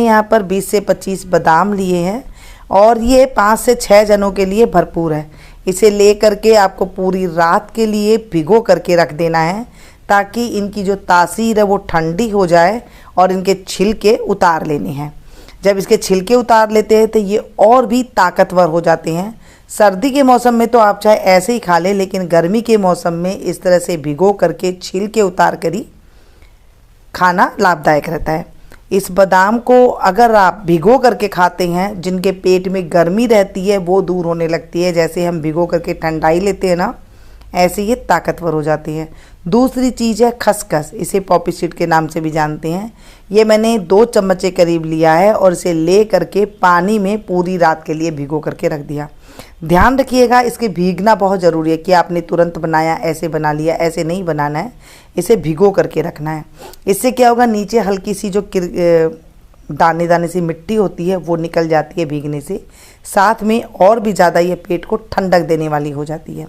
यहाँ पर 20 से 25 बादाम लिए हैं और ये 5 से 6 जनों के लिए भरपूर है। इसे ले करके आपको पूरी रात के लिए भिगो करके रख देना है ताकि इनकी जो तासीर है वो ठंडी हो जाए और इनके छिलके उतार लेने हैं। जब इसके छिलके उतार लेते हैं तो ये और भी ताकतवर हो जाते हैं। सर्दी के मौसम में तो आप चाहे ऐसे ही खा लें, लेकिन गर्मी के मौसम में इस तरह से भिगो करके छिलके उतार कर ही खाना लाभदायक रहता है। इस बादाम को अगर आप भिगो करके खाते हैं, जिनके पेट में गर्मी रहती है वो दूर होने लगती है। जैसे हम भिगो करके ठंडाई लेते हैं ना, ऐसे ये ताकतवर हो जाती है। दूसरी चीज़ है खसखस, इसे पॉपी सीड के नाम से भी जानते हैं। ये मैंने 2 चम्मच के करीब लिया है और इसे ले करके पानी में पूरी रात के लिए भिगो करके रख दिया। ध्यान रखिएगा, इसके भीगना बहुत ज़रूरी है कि आपने तुरंत बनाया ऐसे बना लिया, ऐसे नहीं बनाना है, इसे भिगो करके रखना है। इससे क्या होगा, नीचे हल्की सी जो दाने दाने सी मिट्टी होती है वो निकल जाती है भीगने से, साथ में और भी ज़्यादा ये पेट को ठंडक देने वाली हो जाती है।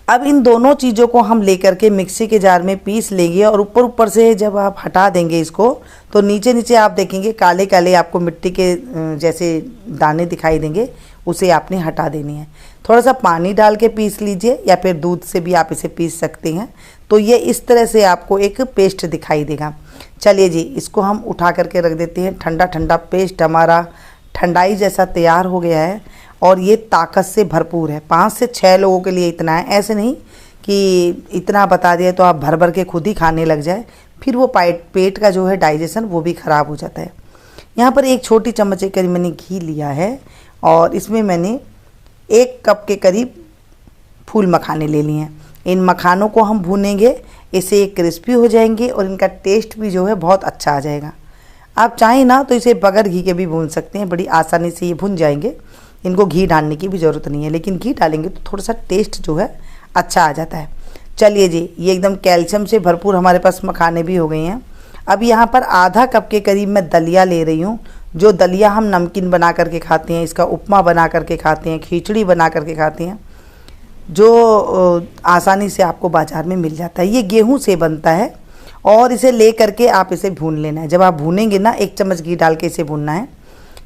अब इन दोनों चीज़ों को हम लेकर के मिक्सी के जार में पीस लेंगे और ऊपर ऊपर से जब आप हटा देंगे इसको तो नीचे नीचे आप देखेंगे काले काले आपको मिट्टी के जैसे दाने दिखाई देंगे, उसे आपने हटा देनी है। थोड़ा सा पानी डाल के पीस लीजिए या फिर दूध से भी आप इसे पीस सकते हैं, तो ये इस तरह से आपको एक पेस्ट दिखाई देगा। चलिए जी, इसको हम उठा करके रख देते हैं। ठंडा ठंडा पेस्ट हमारा ठंडाई जैसा तैयार हो गया है और ये ताकत से भरपूर है। 5 से 6 लोगों के लिए इतना है, ऐसे नहीं कि इतना बता दिया तो आप भर भर के खुद ही खाने लग जाए, फिर वो पेट का जो है डाइजेशन वो भी ख़राब हो जाता है। यहाँ पर 1 छोटी चम्मच के करीब मैंने घी लिया है और इसमें मैंने 1 कप के करीब फूल मखाने ले लिए हैं। इन मखानों को हम भूनेंगे, इससे क्रिस्पी हो जाएंगे और इनका टेस्ट भी जो है बहुत अच्छा आ जाएगा। आप चाहें ना तो इसे बगैर घी के भी भून सकते हैं, बड़ी आसानी से ये भुन जाएंगे। इनको घी डालने की भी ज़रूरत नहीं है, लेकिन घी डालेंगे तो थोड़ा सा टेस्ट जो है अच्छा आ जाता है। चलिए जी, ये एकदम कैल्शियम से भरपूर हमारे पास मखाने भी हो गए हैं। अब यहाँ पर आधा कप के करीब मैं दलिया ले रही हूँ। जो दलिया हम नमकीन बना करके खाते हैं, इसका उपमा बना करके खाते हैं, खिचड़ी बना करके खाते हैं, जो आसानी से आपको बाज़ार में मिल जाता है। ये गेहूँ से बनता है और इसे ले करके आप इसे भून लेना है। जब आप भूनेंगे ना, 1 चम्मच घी डाल के इसे भूनना है,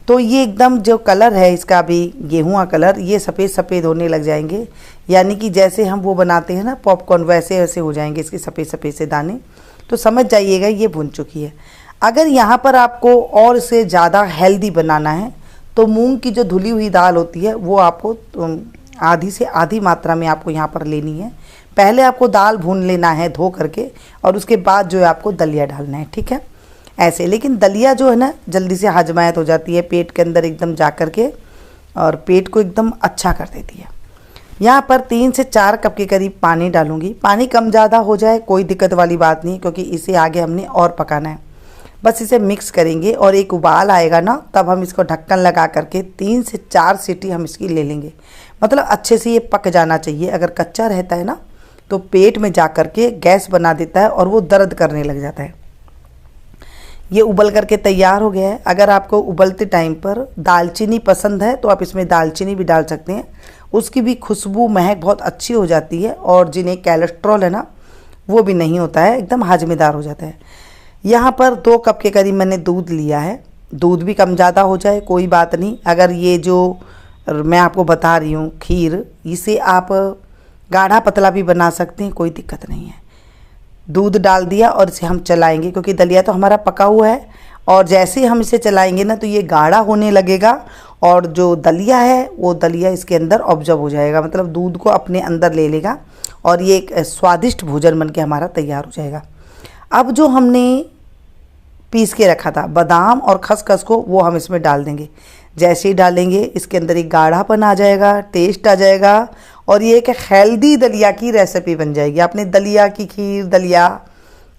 तो ये एकदम जो कलर है इसका भी गेहूं का कलर, ये सफ़ेद सफ़ेद होने लग जाएंगे। यानी कि जैसे हम वो बनाते हैं ना पॉपकॉर्न, वैसे वैसे हो जाएंगे इसके सफ़ेद सफ़ेद से दाने। तो समझ जाइएगा ये भुन चुकी है। अगर यहाँ पर आपको और इसे ज़्यादा हेल्दी बनाना है तो मूंग की जो धुली हुई दाल होती है वो आपको आधी से आधी मात्रा में आपको यहाँ पर लेनी है। पहले आपको दाल भून लेना है धो करके और उसके बाद जो है आपको दलिया डालना है, ठीक है, ऐसे। लेकिन दलिया जो है ना जल्दी से हजमायत हो जाती है पेट के अंदर एकदम जा कर के और पेट को एकदम अच्छा कर देती है। यहाँ पर 3 से 4 कप के करीब पानी डालूंगी। पानी कम ज़्यादा हो जाए कोई दिक्कत वाली बात नहीं, क्योंकि इसे आगे हमने और पकाना है। बस इसे मिक्स करेंगे और एक उबाल आएगा ना, तब हम इसको ढक्कन लगा करके 3 से 4 सीटी हम इसकी ले लेंगे। मतलब अच्छे से ये पक जाना चाहिए। अगर कच्चा रहता है ना तो पेट में जा कर के गैस बना देता है और वो दर्द करने लग जाता है। ये उबल करके तैयार हो गया है। अगर आपको उबलते टाइम पर दालचीनी पसंद है तो आप इसमें दालचीनी भी डाल सकते हैं, उसकी भी खुशबू महक बहुत अच्छी हो जाती है और जिन्हें कोलेस्ट्रॉल है ना वो भी नहीं होता है, एकदम हाजमेदार हो जाता है। यहाँ पर 2 कप के करीब मैंने दूध लिया है। दूध भी कम ज़्यादा हो जाए कोई बात नहीं। अगर ये जो मैं आपको बता रही हूँ खीर, इसे आप गाढ़ा पतला भी बना सकते हैं, कोई दिक्कत नहीं है। दूध डाल दिया और इसे हम चलाएंगे, क्योंकि दलिया तो हमारा पका हुआ है और जैसे हम इसे चलाएंगे ना तो ये गाढ़ा होने लगेगा और जो दलिया है वो दलिया इसके अंदर ऑब्जर्व हो जाएगा, मतलब दूध को अपने अंदर ले लेगा और ये एक स्वादिष्ट भोजन बन के हमारा तैयार हो जाएगा। अब जो हमने पीस के रखा था बादाम और खसखस को, वो हम इसमें डाल देंगे। जैसे ही डालेंगे इसके अंदर एक गाढ़ापन आ जाएगा, टेस्ट आ जाएगा और ये एक हेल्दी दलिया की रेसिपी बन जाएगी। आपने दलिया की खीर, दलिया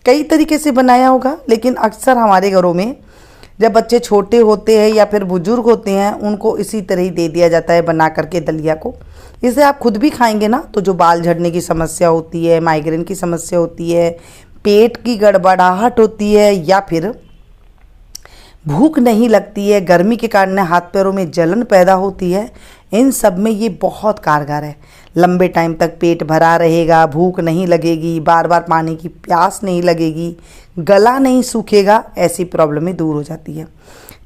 कई तरीके से बनाया होगा, लेकिन अक्सर हमारे घरों में जब बच्चे छोटे होते हैं या फिर बुजुर्ग होते हैं उनको इसी तरह ही दे दिया जाता है बना करके दलिया को। इसे आप खुद भी खाएंगे ना तो जो बाल झड़ने की समस्या होती है, माइग्रेन की समस्या होती है, पेट की गड़बड़ाहट होती है या फिर भूख नहीं लगती है, गर्मी के कारण हाथ पैरों में जलन पैदा होती है, इन सब में ये बहुत कारगर है। लंबे टाइम तक पेट भरा रहेगा, भूख नहीं लगेगी, बार बार पानी की प्यास नहीं लगेगी, गला नहीं सूखेगा, ऐसी प्रॉब्लम दूर हो जाती है।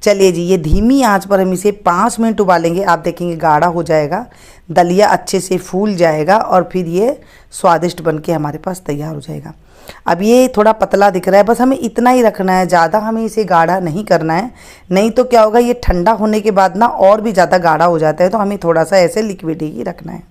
चलिए जी, ये धीमी आंच पर हम इसे 5 मिनट उबालेंगे। आप देखेंगे गाढ़ा हो जाएगा, दलिया अच्छे से फूल जाएगा और फिर ये स्वादिष्ट बनके हमारे पास तैयार हो जाएगा। अब ये थोड़ा पतला दिख रहा है, बस हमें इतना ही रखना है, ज़्यादा हमें इसे गाढ़ा नहीं करना है, नहीं तो क्या होगा, ये ठंडा होने के बाद ना और भी ज़्यादा गाढ़ा हो जाता है। तो हमें थोड़ा सा ऐसे लिक्विड ही रखना है।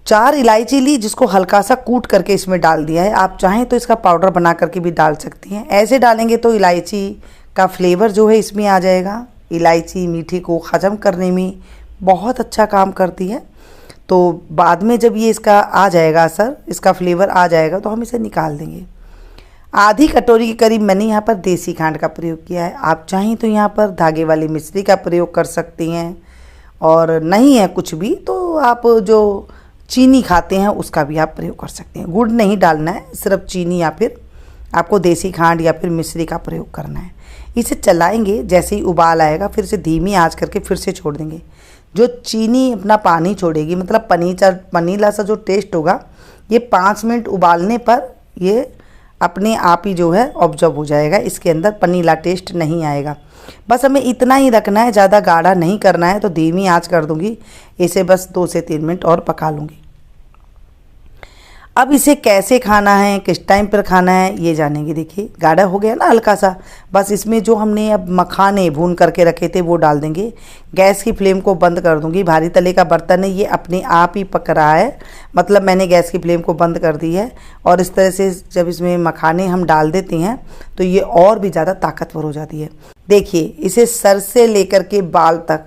4 इलायची ली, जिसको हल्का सा कूट करके इसमें डाल दिया है। आप चाहें तो इसका पाउडर बना करके भी डाल सकती हैं। ऐसे डालेंगे तो इलायची का फ्लेवर जो है इसमें आ जाएगा। इलायची मीठे को हजम करने में बहुत अच्छा काम करती है। तो बाद में जब ये इसका आ जाएगा असर, इसका फ्लेवर आ जाएगा, तो हम इसे निकाल देंगे। आधी कटोरी के करीब मैंने यहाँ पर देसी खांड का प्रयोग किया है। आप चाहें तो यहाँ पर धागे वाली मिश्री का प्रयोग कर सकती हैं, और नहीं है कुछ भी तो आप जो चीनी खाते हैं उसका भी आप प्रयोग कर सकते हैं। गुड़ नहीं डालना है, सिर्फ चीनी या फिर आपको देसी खांड या फिर मिश्री का प्रयोग करना है। इसे चलाएंगे, जैसे ही उबाल आएगा फिर से धीमी आंच करके फिर से छोड़ देंगे। जो चीनी अपना पानी छोड़ेगी, मतलब पनीला सा जो टेस्ट होगा, ये 5 मिनट उबालने पर ये अपने आप ही जो है ऑब्जर्व हो जाएगा, इसके अंदर पनीला टेस्ट नहीं आएगा। बस हमें इतना ही रखना है, ज़्यादा गाढ़ा नहीं करना है। तो धीमी आंच कर दूंगी, इसे बस 2 से 3 मिनट और पका लूँगी। अब इसे कैसे खाना है, किस टाइम पर खाना है, ये जानेंगे। देखिए गाढ़ा हो गया ना हल्का सा, बस इसमें जो हमने अब मखाने भून करके रखे थे वो डाल देंगे। गैस की फ्लेम को बंद कर दूंगी। भारी तले का बर्तन है, ये अपने आप ही पक रहा है, मतलब मैंने गैस की फ्लेम को बंद कर दी है। और इस तरह से जब इसमें मखाने हम डाल देते हैं तो ये और भी ज़्यादा ताकतवर हो जाती है। देखिए, इसे सर से लेकर के बाल तक,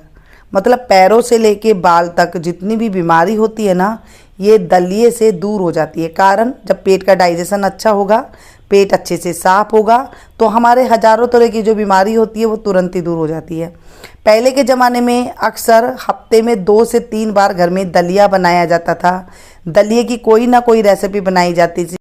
मतलब पैरों से लेके बाल तक जितनी भी बीमारी होती है ना, ये दलिए से दूर हो जाती है। कारण जब पेट का डाइजेशन अच्छा होगा, पेट अच्छे से साफ होगा, तो हमारे हजारों तरह की जो बीमारी होती है वो तुरंत ही दूर हो जाती है। पहले के ज़माने में अक्सर हफ्ते में 2 से 3 बार घर में दलिया बनाया जाता था। दलिए की कोई ना कोई रेसिपी बनाई जाती थी।